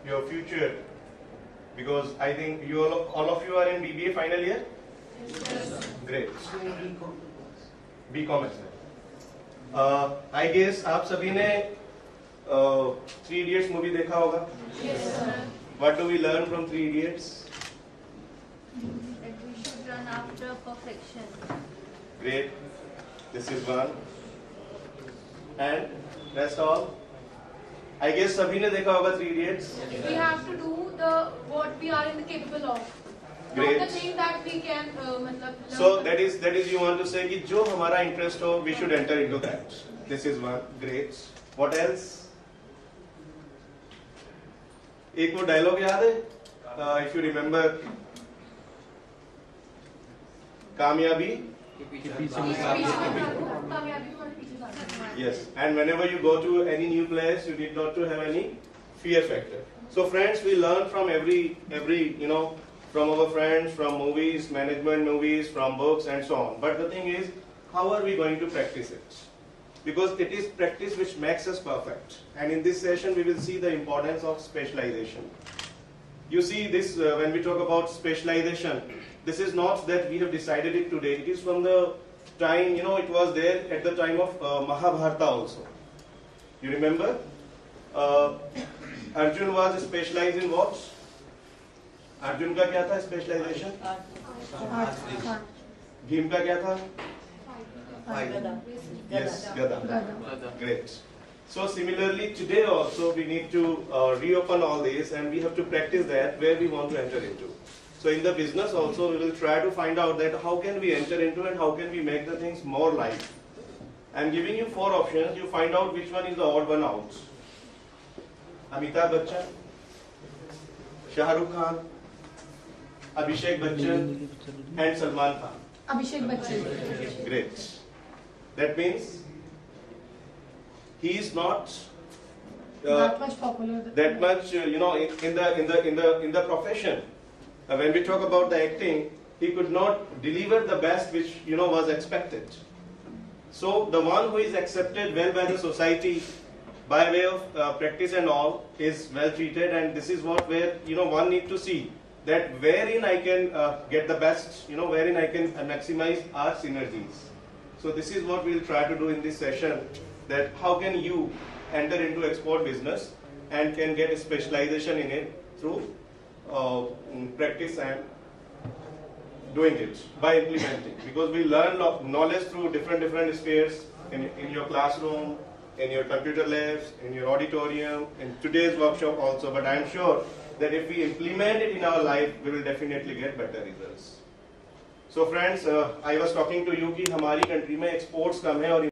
your future, because I think you all of you are in BBA final year. Yes. Great. BCom है sir. I guess आप सभी ने Three Idiots movie देखा होगा. Yes, sir. What do we learn from Three Idiots? That we should run after perfection. Great. This is one. And that's all. I guess सभी ने देखा होगा Three Idiots. We have to do what we are capable of. Great. Not the thing that we can मतलब. So that is you want to say कि जो हमारा interest हो, we should enter into that. This is one. Great. What else? एक वो dialogue याद है? If you remember, कामयाबी. Yes. And whenever you go to any new place, you need not to have any fear factor. So friends, we learn from every from our friends, from movies, management movies, from books and so on. But the thing is, how are we going to practice it? Because it is practice which makes us perfect. And in this session, we will see the importance of specialization. You see this, when we talk about specialization, this is not that we have decided it today. It is from the time, it was there at the time of Mahabharata also. You remember? Arjun was specialized in what? Arjun का क्या था specialisation? Bhim का क्या था? Yes, Gada. Great. So similarly, today also we need to reopen all this, and we have to practice that where we want to enter into. So in the business also, we will try to find out that how can we enter into and how can we make the things more live. I'm giving you 4 options. You find out which one is the odd one out. Amitabh Bachchan, Shah Rukh Khan, Abhishek Bachchan and Salman Khan. Abhishek Bachchan. Great. That means he is not That much popular. that much, in the profession. When we talk about the acting, he could not deliver the best which was expected. So the one who is accepted well by the society by way of practice and all is well treated, and this is what where one need to see that wherein I can get the best, wherein I can maximize our synergies. So this is what we will try to do in this session, that how can you enter into export business and can get a specialization in it through practice and doing it by implementing. Because we learn knowledge through different spheres in your classroom, in your computer labs, in your auditorium, in today's workshop also. But I am sure that if we implement it in our life, we will definitely get better results. So friends, I was talking to you कि हमारी country में exports कम है और